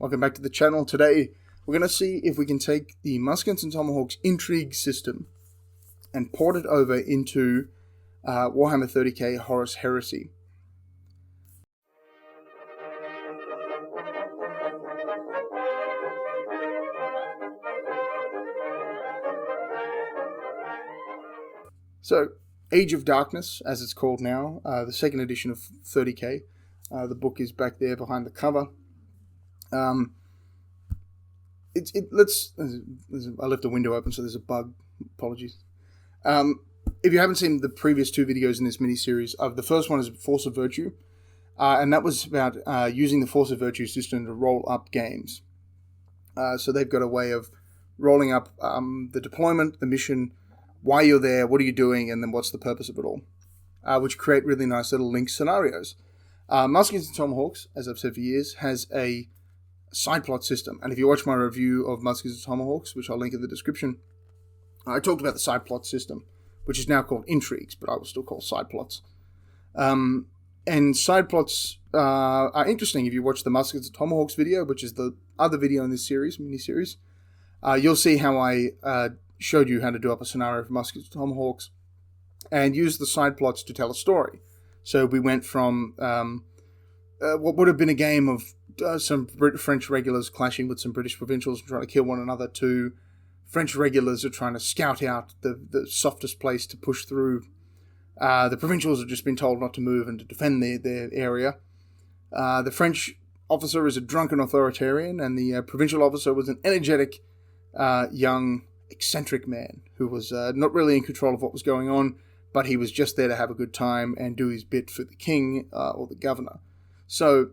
Welcome back to the channel. Today we're going to see if we can take the Muskets and Tomahawks intrigue system and port it over into Warhammer 30k Horus Heresy. So, Age of Darkness, as it's called now, the second edition of 30k. The book is back there behind the cover. I left the window open, so there's a bug. Apologies. If you haven't seen the previous two videos in this mini-series, the first one is Force of Virtue, and that was about using the Force of Virtue system to roll up games. So they've got a way of rolling up the deployment, the mission, why you're there, what are you doing, and then what's the purpose of it all, which create really nice little linked scenarios. Muskets and Tomahawks, as I've said for years, has a side plot system. And if you watch my review of Muskets and Tomahawks, which I'll link in the description, I talked about the side plot system, which is now called intrigues, but I will still call side plots. And side plots are interesting. If you watch the Muskets and Tomahawks video, which is the other video in this series, mini-series, you'll see how I showed you how to do up a scenario for Muskets and Tomahawks and use the side plots to tell a story. So we went from what would have been a game of some French regulars clashing with some British provincials and trying to kill one another to French regulars are trying to scout out the softest place to push through. The provincials have just been told not to move and to defend their area. The French officer is a drunken authoritarian, and the provincial officer was an energetic, young, eccentric man who was not really in control of what was going on, but he was just there to have a good time and do his bit for the king or the governor. So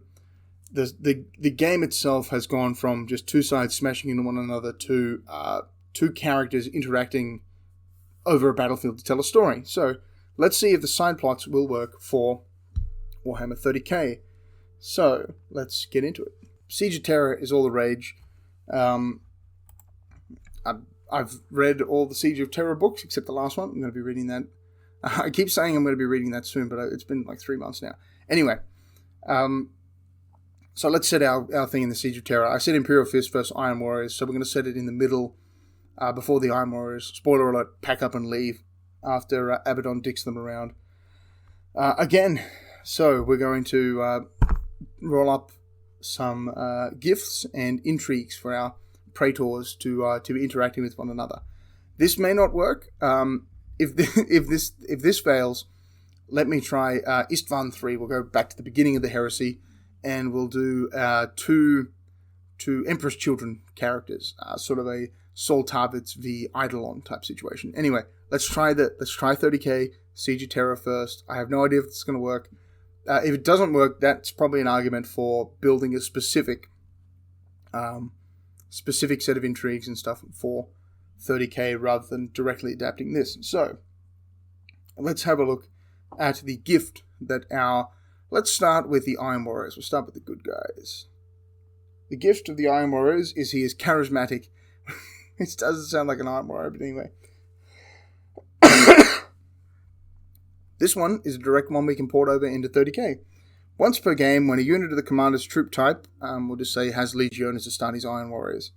the game itself has gone from just two sides smashing into one another to two characters interacting over a battlefield to tell a story. So let's see if the side plots will work for Warhammer 30k. So let's get into it. Siege of Terror is all the rage. I've read all the Siege of Terror books except the last one. I'm going to be reading that. I keep saying I'm going to be reading that soon, but it's been like 3 months now. Anyway, so let's set our thing in the Siege of Terror. I said Imperial Fist versus Iron Warriors, so we're going to set it in the middle before the Iron Warriors. Spoiler alert, pack up and leave after Abaddon dicks them around. Again, so we're going to roll up some gifts and intrigues for our praetors to be interacting with one another. This may not work. If this fails, let me try Istvan 3. We'll go back to the beginning of the heresy, and we'll do two Emperor's Children characters, sort of a Saul Tarvitz v Eidolon type situation. Anyway, let's try 30k Siege of Terror first. I have no idea if it's going to work. If it doesn't work, that's probably an argument for building a specific set of intrigues and stuff for 30k rather than directly adapting this. So let's have a look at the gift that let's start with the Iron Warriors. We'll start with the good guys. The gift of the Iron Warriors is he is charismatic. It doesn't sound like an Iron Warrior, but anyway. This one is a direct one we can port over into 30k. Once per game, when a unit of the commander's troop type, we'll just say has Legiones Astartes Iron Warriors,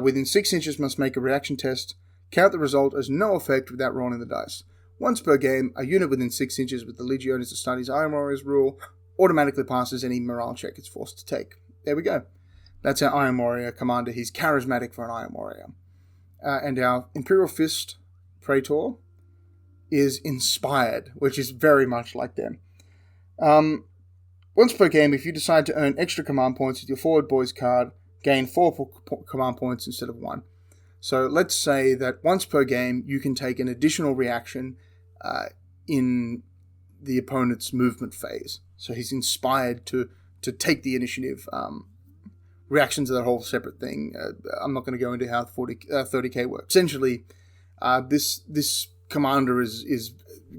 within 6 inches must make a reaction test. Count the result as no effect without rolling the dice. Once per game, a unit within 6 inches with the Legiones Astartes Iron Warriors rule automatically passes any morale check it's forced to take. There we go. That's our Iron Warrior commander. He's charismatic for an Iron Warrior. And our Imperial Fist Praetor is inspired, which is very much like them. Once per game, if you decide to earn extra command points with your Forward Boys card, gain 4 command points instead of 1. So let's say that once per game, you can take an additional reaction in the opponent's movement phase. So he's inspired to take the initiative. Reactions are that whole separate thing. I'm not going to go into how 30k works. Essentially, this commander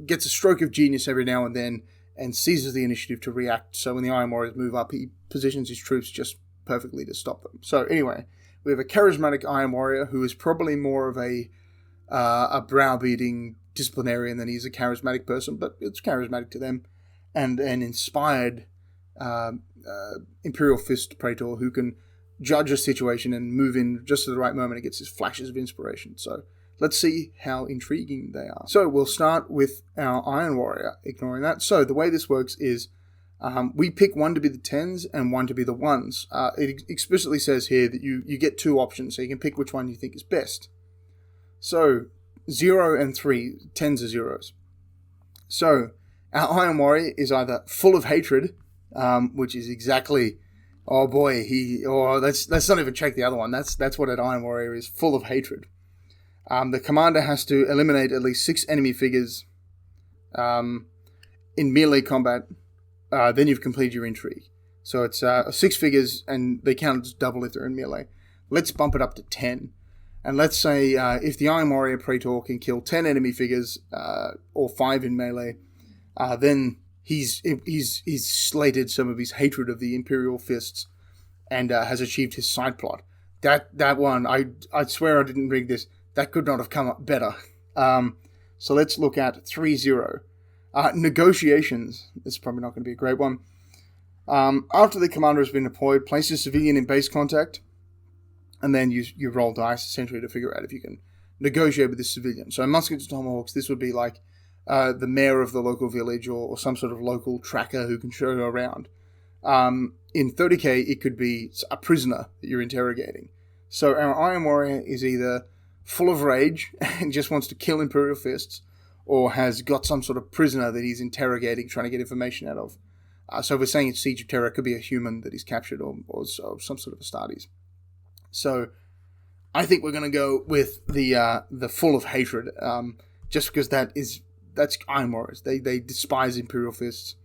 gets a stroke of genius every now and then and seizes the initiative to react. So when the Iron Warriors move up, he positions his troops just perfectly to stop them. So anyway, we have a charismatic Iron Warrior who is probably more of a browbeating disciplinarian than he is a charismatic person, but it's charismatic to them, and an inspired Imperial Fist Praetor who can judge a situation and move in just at the right moment and gets his flashes of inspiration. So let's see how intriguing they are. So we'll start with our Iron Warrior, ignoring that. So the way this works is we pick one to be the 10s and one to be the 1s. It explicitly says here that you get 2 options, so you can pick which one you think is best. So 0 and 3, 10s are 0s. So our Iron Warrior is either full of hatred, which is exactly, oh boy, let's not even check the other one. That's what an Iron Warrior is, full of hatred. The commander has to eliminate at least 6 enemy figures in melee combat. Then you've completed your intrigue. So it's 6 figures, and they count as double if they're in melee. Let's bump it up to 10. And let's say if the Iron Warrior Praetor can kill 10 enemy figures, or 5 in melee, then he's slated some of his hatred of the Imperial Fists and has achieved his side plot. That one, I swear I didn't rig this. That could not have come up better. So let's look at 3-0. Negotiations. This is probably not going to be a great one. After the commander has been deployed, place a civilian in base contact, and then you roll dice essentially to figure out if you can negotiate with this civilian. So in Muskets and Tomahawks, this would be like the mayor of the local village or some sort of local tracker who can show you around. In 30k, it could be a prisoner that you're interrogating. So our Iron Warrior is either full of rage and just wants to kill Imperial Fists, or has got some sort of prisoner that he's interrogating, trying to get information out of. So if we're saying it's Siege of Terror, it could be a human that he's captured or some sort of Astartes. So I think we're going to go with the full of hatred, just because that's Iron Warriors. They despise Imperial Fists.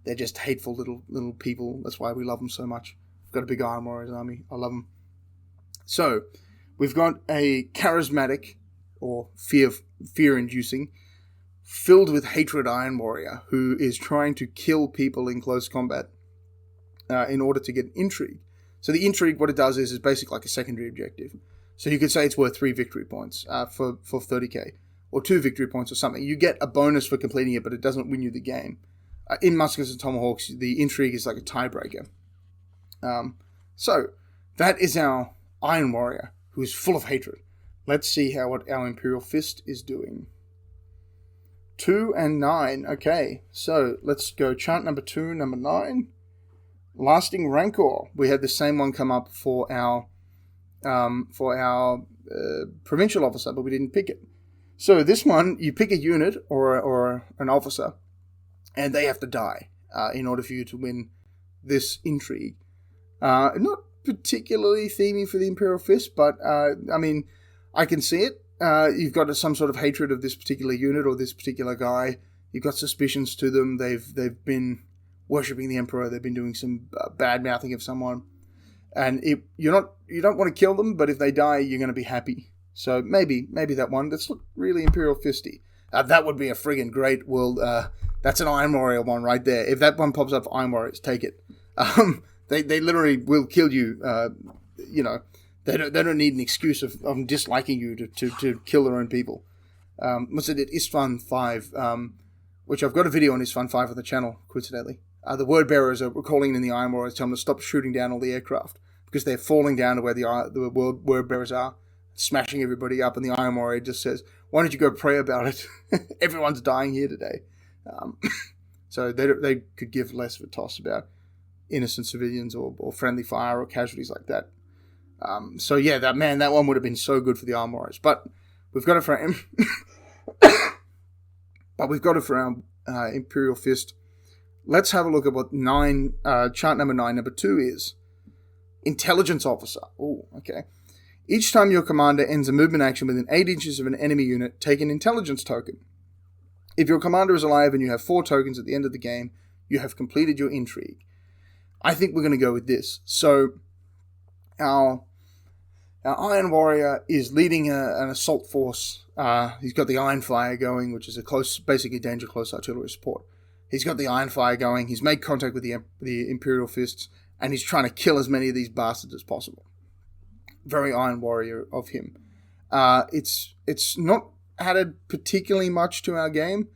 They're just hateful little people. That's why we love them so much. We've got a big Iron Warriors army. I love them. So we've got a charismatic or fear-inducing, filled with hatred Iron Warrior who is trying to kill people in close combat in order to get intrigue. So the intrigue, what it does is basically like a secondary objective. So you could say it's worth 3 victory points for 30k, or 2 victory points or something. You get a bonus for completing it, but it doesn't win you the game. In Muskets and Tomahawks, the intrigue is like a tiebreaker. So that is our Iron Warrior, who is full of hatred. Let's see what our Imperial Fist is doing. 2 and 9. Okay, so let's go chart number 2, number 9. Lasting Rancor. We had the same one come up for our provincial officer, but we didn't pick it. So this one, you pick a unit or an officer, and they have to die in order for you to win this intrigue. Not particularly themey for the Imperial Fist, but I mean, I can see it. You've got some sort of hatred of this particular unit or this particular guy. You've got suspicions to them. They've been worshipping the Emperor. They've been doing some bad mouthing of someone, and you don't want to kill them. But if they die, you're going to be happy. So maybe that one. That's really Imperial Fisty. That would be a friggin' great world. That's an Iron Warrior one right there. If that one pops up for Iron Warriors, take it. They literally will kill you. They don't need an excuse of disliking you to kill their own people. Was it Istvan 5, which I've got a video on Istvan 5 on the channel, coincidentally. The word bearers are calling in the Iron Warriors, telling them to stop shooting down all the aircraft because they're falling down to where the word bearers are, smashing everybody up, and the Iron Warrior just says, "Why don't you go pray about it? Everyone's dying here today." So they could give less of a toss about innocent civilians or friendly fire or casualties like that. So yeah, that one would have been so good for the Iron Warriors, but we've got it for him. But we've got it for our Imperial Fist. Let's have a look at what chart number 9, number 2 is. Intelligence Officer. Oh, okay. Each time your commander ends a movement action within 8 inches of an enemy unit, take an intelligence token. If your commander is alive and you have 4 tokens at the end of the game, you have completed your intrigue. I think we're going to go with this. So our Iron Warrior is leading an assault force. He's got the Iron Fire going, which is basically danger close artillery support. He's got the Iron Fire going. He's made contact with the Imperial Fists, and he's trying to kill as many of these bastards as possible. Very Iron Warrior of him. It's not added particularly much to our game.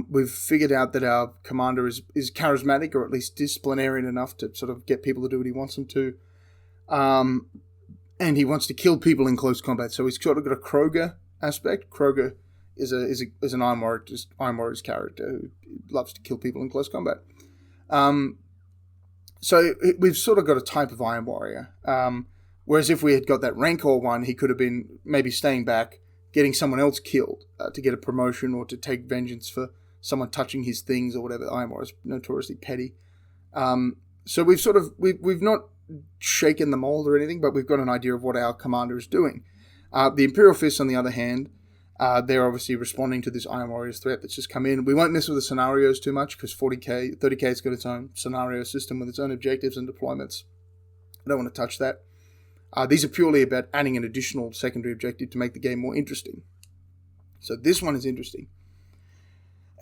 We've figured out that our commander is charismatic, or at least disciplinarian enough to sort of get people to do what he wants them to. And he wants to kill people in close combat. So he's sort of got a Kroger aspect. Kroger is an Iron Warrior's character who loves to kill people in close combat. So we've sort of got a type of Iron Warrior. Whereas if we had got that Rancor one, he could have been maybe staying back, getting someone else killed to get a promotion or to take vengeance for someone touching his things or whatever. Iron Warrior is notoriously petty. So we've not shaken the mold or anything, but we've got an idea of what our commander is doing. The Imperial Fists, on the other hand, they're obviously responding to this Iron Warriors threat that's just come in. We won't mess with the scenarios too much because 30K's got its own scenario system with its own objectives and deployments. I don't want to touch that. These are purely about adding an additional secondary objective to make the game more interesting. So this one is interesting.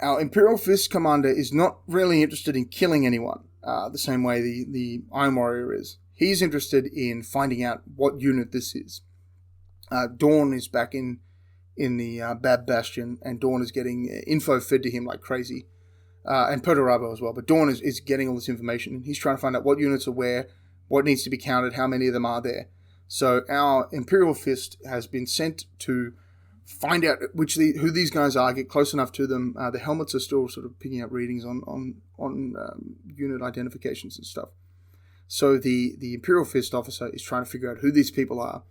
Our Imperial Fist commander is not really interested in killing anyone, the same way the Iron Warrior is. He's interested in finding out what unit this is. Dawn is back in the Bab Bastion, and Dawn is getting info fed to him like crazy. And Perturabo as well, but Dawn is getting all this information, and he's trying to find out what units are where, what needs to be counted, how many of them are there. So our Imperial Fist has been sent to find out who these guys are, get close enough to them. The helmets are still sort of picking up readings on unit identifications and stuff. So the Imperial Fist officer is trying to figure out who these people are.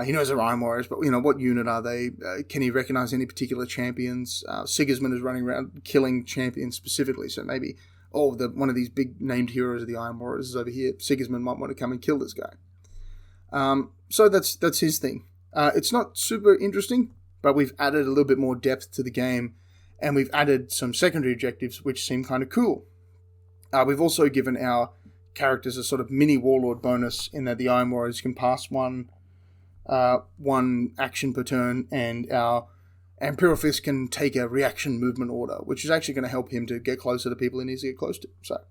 He knows they're Iron Warriors, but what unit are they? Can he recognize any particular champions? Sigismund is running around killing champions specifically, so maybe one of these big named heroes of the Iron Warriors is over here. Sigismund might want to come and kill this guy. So that's his thing. It's not super interesting, but we've added a little bit more depth to the game, and we've added some secondary objectives which seem kind of cool. We've also given our characters a sort of mini warlord bonus in that the Iron Warriors can pass one action per turn, and our Imperial Fist can take a reaction movement order, which is actually going to help him to get closer to people he needs to get close to. So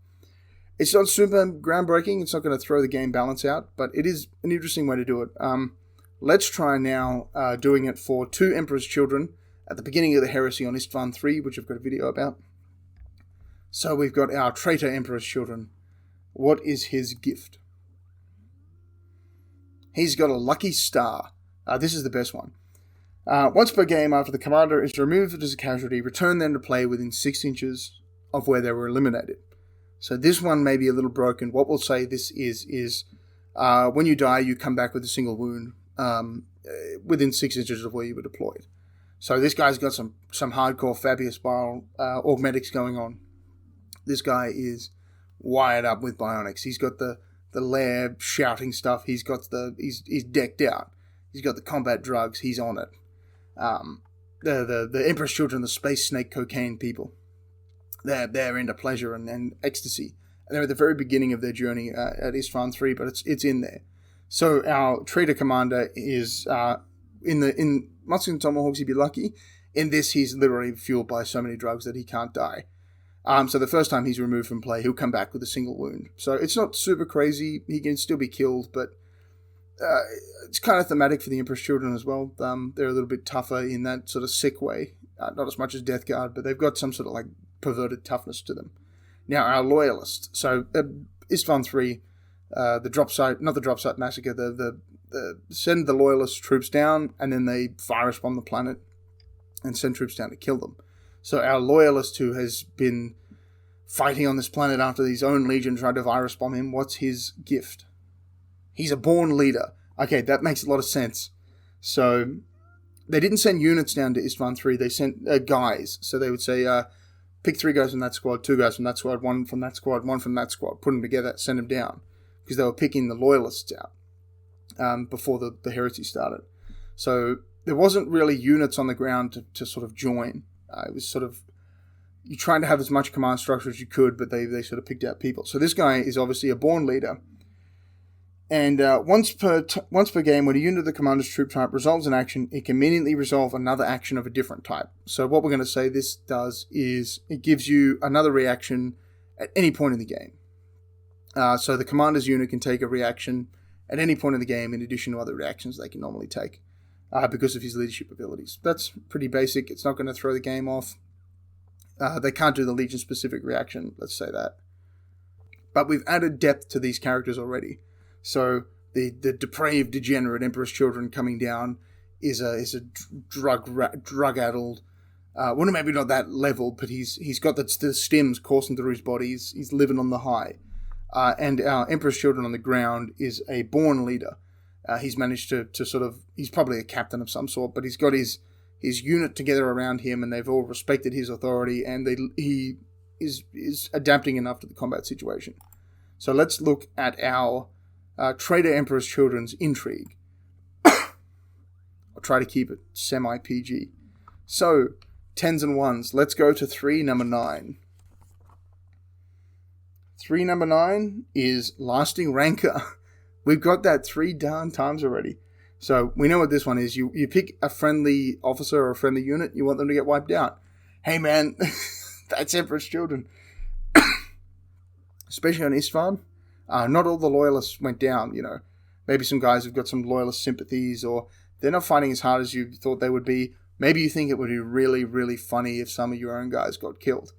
it's not super groundbreaking. It's not going to throw the game balance out, but it is an interesting way to do it. Let's try now doing it for 2 Emperor's Children at the beginning of the Heresy on Istvan 3, which I've got a video about. So we've got our traitor Emperor's Children. What is his gift? He's got a lucky star. This is the best one. Once per game, after the commander is removed as a casualty, return them to play within 6 inches of where they were eliminated. So this one may be a little broken. What we'll say this is when you die, you come back with a single wound within 6 inches of where you were deployed. So this guy's got some hardcore Fabius Bile augmetics going on. This guy is wired up with bionics. He's got the lair shouting stuff. He's decked out. He's got the combat drugs. He's on it. The Emperor's Children, the space snake cocaine people, they're into pleasure and ecstasy. And they're at the very beginning of their journey at Istvan 3, but it's in there. So our traitor commander is in Musket and Tomahawks, he'd be lucky. In this, he's literally fueled by so many drugs that he can't die. So the first time he's removed from play, he'll come back with a single wound. So it's not super crazy. He can still be killed, but it's kind of thematic for the Emperor's Children as well. They're a little bit tougher in that sort of sick way. Not as much as Death Guard, but they've got some sort of like perverted toughness to them. Now, our Loyalist. So Istvan 3, not the drop site massacre, the send the Loyalist troops down, and then they virus bomb the planet and send troops down to kill them. So our Loyalist, who has been fighting on this planet after his own legion tried to virus bomb him, what's his gift? He's a born leader. Okay, that makes a lot of sense. So they didn't send units down to Istvan 3, they sent guys. So they would say, pick 3 guys from that squad, 2 guys from that squad, 1 from that squad, 1 from that squad, put them together, send them down. Because they were picking the Loyalists out before the heresy started. So there wasn't really units on the ground to sort of join. It was sort of, you're trying to have as much command structure as you could, but they sort of picked out people. So this guy is obviously a born leader. And once per game, when a unit of the commander's troop type resolves an action, it can immediately resolve another action of a different type. So what we're going to say this does is it gives you another reaction at any point in the game. So the commander's unit can take a reaction at any point in the game in addition to other reactions they can normally take because of his leadership abilities. That's pretty basic. It's not going to throw the game off. They can't do the Legion-specific reaction, let's say that. But we've added depth to these characters already. So the depraved, degenerate Emperor's Children coming down is a drug-addled. Well, maybe not that level, but he's got the stims coursing through his body. He's living on the high. And our Emperor's Children on the ground is a born leader. He's managed to sort of... He's probably a captain of some sort, but he's got his unit together around him, and they've all respected his authority, and he is adapting enough to the combat situation. So let's look at our Traitor Emperor's Children's intrigue. I'll try to keep it semi-PG. So, 10s and 1s. Let's go to 3, number 9. 3, number 9 is Lasting Rancor. We've got that 3 darn times already. So, we know what this one is. You pick a friendly officer or a friendly unit, you want them to get wiped out. Hey man, that's Emperor's Children. Especially on Isfahan. Not all the loyalists went down, you know. Maybe some guys have got some loyalist sympathies, or they're not fighting as hard as you thought they would be. Maybe you think it would be really, really funny if some of your own guys got killed.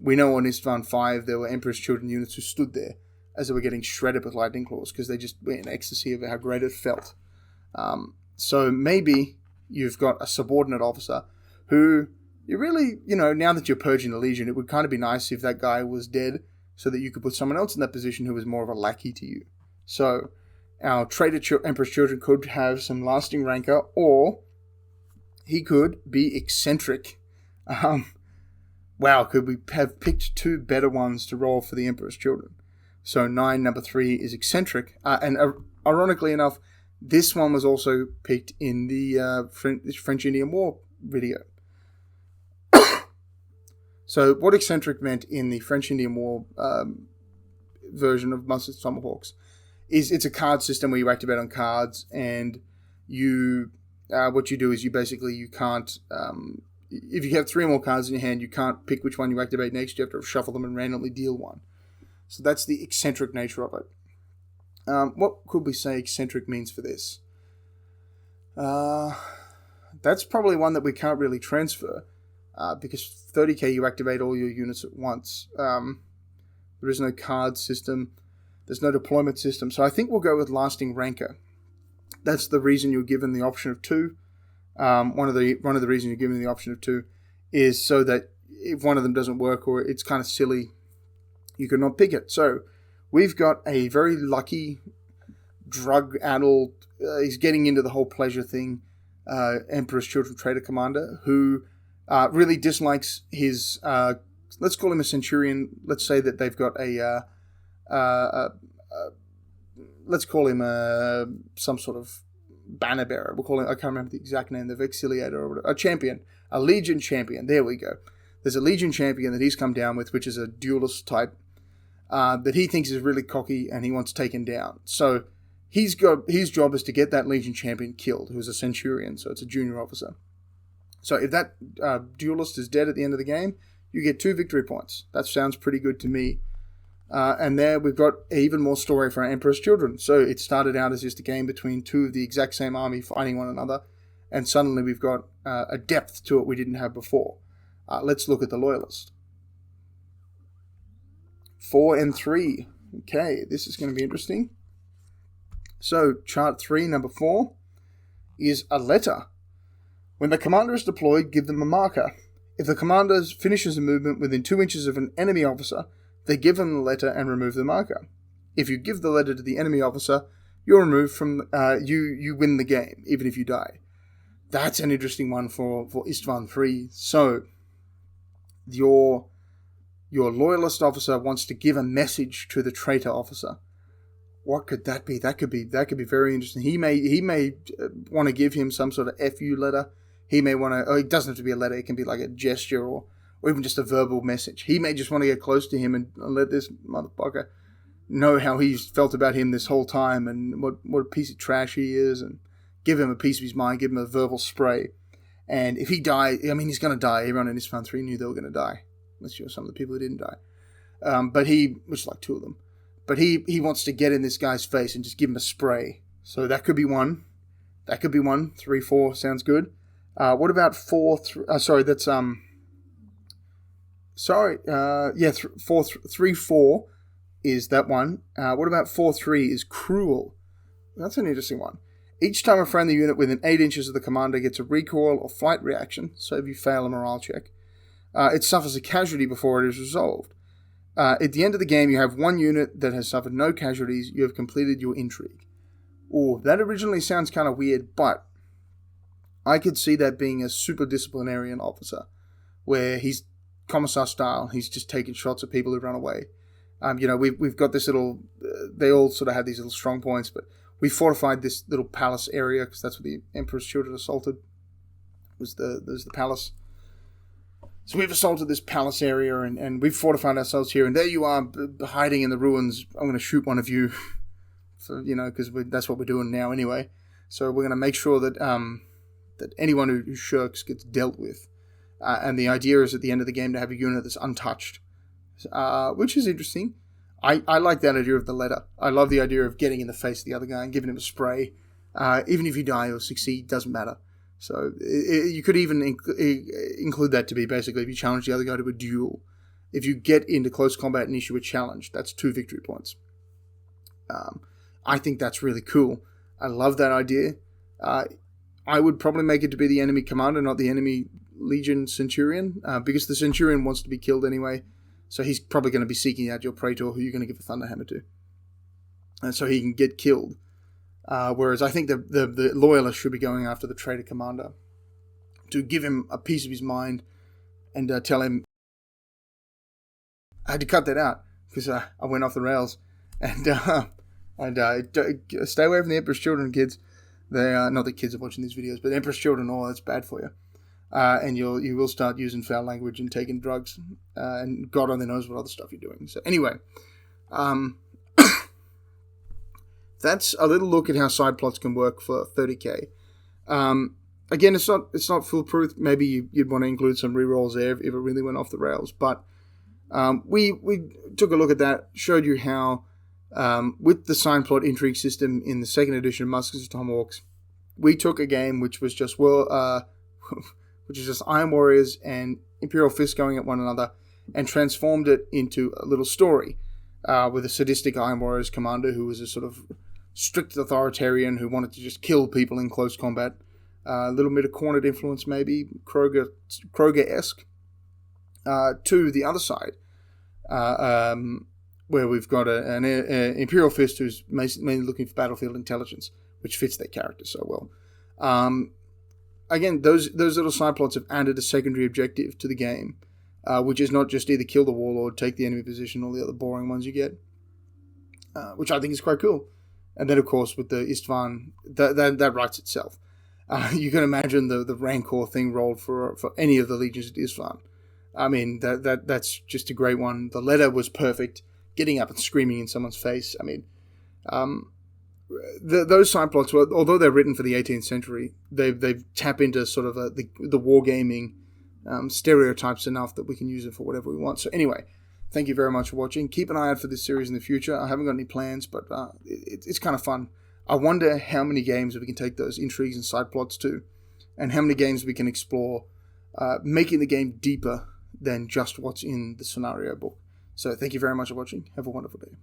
We know on Isfahan 5 there were Emperor's Children units who stood there as they were getting shredded with lightning claws because they just were in ecstasy of how great it felt. So maybe you've got a subordinate officer who you really, you know, now that you're purging the Legion, it would kind of be nice if that guy was dead so that you could put someone else in that position who was more of a lackey to you. So our traitor Emperor's Children could have some lasting rancor, or he could be eccentric. Wow, could we have picked 2 better ones to roll for the Emperor's Children? So 9, number 3 is eccentric. And ironically enough, this one was also picked in the French-Indian War video. So what eccentric meant in the French-Indian War version of Mustard Tomahawks is it's a card system where you activate on cards, and you what you do is you can't if you have 3 more cards in your hand, you can't pick which one you activate next. You have to shuffle them and randomly deal one. So that's the eccentric nature of it. What could we say eccentric means for this? That's probably one that we can't really transfer. Because 30k you activate all your units at once. There is no card system. There's no deployment system. So I think we'll go with Lasting Rancor. That's the reason you're given the option of 2. One of the reasons you're given the option of 2 is so that if one of them doesn't work or it's kind of silly, you can not pick it. So we've got a very lucky, drug-addled, he's getting into the whole pleasure thing, Emperor's Children Traitor Commander, who really dislikes his, let's call him a centurion. Let's say that they've got let's call him some sort of banner bearer. We'll call him, I can't remember the exact name, the Vexiliator or whatever. A champion, a Legion champion. There we go. There's a Legion champion that he's come down with, which is a duelist type that he thinks is really cocky and he wants taken down. So his job is to get that Legion champion killed, who's a centurion, so it's a junior officer. So if that duelist is dead at the end of the game, you get 2 victory points. That sounds pretty good to me. And there we've got even more story for our Emperor's Children. So it started out as just a game between 2 of the exact same army fighting one another, and suddenly we've got a depth to it we didn't have before. Let's look at the Loyalist. 4 and 3. Okay, this is going to be interesting. So chart 3, number 4, is a letter. When the commander is deployed, give them a marker. If the commander finishes a movement within 2 inches of an enemy officer, they give him the letter and remove the marker. If you give the letter to the enemy officer, you're removed from, you win the game, even if you die. That's an interesting one for Istvan 3. So, your loyalist officer wants to give a message to the traitor officer. What could that be? That could be very interesting. He may want to give him some sort of FU letter. He may want to, it doesn't have to be a letter, it can be like a gesture or even just a verbal message. He may just want to get close to him and let this motherfucker know how he's felt about him this whole time and what a piece of trash he is, and give him a piece of his mind, give him a verbal spray. And if he dies, I mean, he's going to die. Everyone in Isfahan 3 knew they were going to die. Unless you're some of the people who didn't die. Which is like 2 of them. But he wants to get in this guy's face and just give him a spray. So that could be one. 3, 4 sounds good. What about 4? 3, 4 is that one. What about 4-3 is cruel? That's an interesting one. Each time a friendly unit within 8 inches of the commander gets a recoil or fight reaction, so if you fail a morale check, it suffers a casualty before it is resolved. At the end of the game, you have one unit that has suffered no casualties. You have completed your intrigue. Oh, that originally sounds kind of weird, but I could see that being a super disciplinarian officer, where he's commissar style. He's just taking shots at people who run away. We've got this little. They all sort of have these little strong points, but we fortified this little palace area because that's what the Emperor's Children assaulted. Was the palace. So we've assaulted this palace area, and we've fortified ourselves here. And there you are, hiding in the ruins. I'm going to shoot one of you, so because that's what we're doing now anyway. So we're going to make sure that that anyone who shirks gets dealt with. And the idea is at the end of the game to have a unit that's untouched, which is interesting. I like that idea of the letter. I love the idea of getting in the face of the other guy and giving him a spray. Even if you die or succeed, doesn't matter. So you could even include that to be basically if you challenge the other guy to a duel. If you get into close combat and issue a challenge, that's 2 victory points. I think that's really cool. I love that idea. I would probably make it to be the enemy commander, not the enemy Legion Centurion, because the Centurion wants to be killed anyway. So he's probably going to be seeking out your Praetor, who you're going to give a Thunderhammer to. And so he can get killed. Whereas I think the Loyalist should be going after the traitor commander to give him a piece of his mind and tell him... I had to cut that out because I went off the rails. And stay away from the Emperor's Children, kids. They are not the kids are watching these videos, but Emperor's Children, that's bad for you. And you will start using foul language and taking drugs, and God only knows what other stuff you're doing. So anyway, that's a little look at how side plots can work for 30k. Again, it's not foolproof. Maybe you'd want to include some rerolls there if it really went off the rails. But we took a look at that, showed you how with the sign plot intrigue system in the 2nd edition of Muskets and Tomahawks, we took a game which was just which is just Iron Warriors and Imperial Fists going at one another, and transformed it into a little story with a sadistic Iron Warriors commander who was a sort of strict authoritarian who wanted to just kill people in close combat. A little bit of Cornered influence, maybe Kroger-esque. To the other side, where we've got an Imperial Fist who's mainly looking for battlefield intelligence, which fits their character so well. Again, those little side plots have added a secondary objective to the game, which is not just either kill the warlord, take the enemy position, or the other boring ones you get, which I think is quite cool. And then, of course, with the Istvan, that writes itself. You can imagine the Rancor thing rolled for any of the legions at Istvan. I mean, that's just a great one. The letter was perfect. Getting up and screaming in someone's face. I mean, those side plots, although they're written for the 18th century, they've tapped into sort of the wargaming stereotypes enough that we can use it for whatever we want. So anyway, thank you very much for watching. Keep an eye out for this series in the future. I haven't got any plans, but it's kind of fun. I wonder how many games we can take those intrigues and side plots to, and how many games we can explore, making the game deeper than just what's in the scenario book. So thank you very much for watching. Have a wonderful day.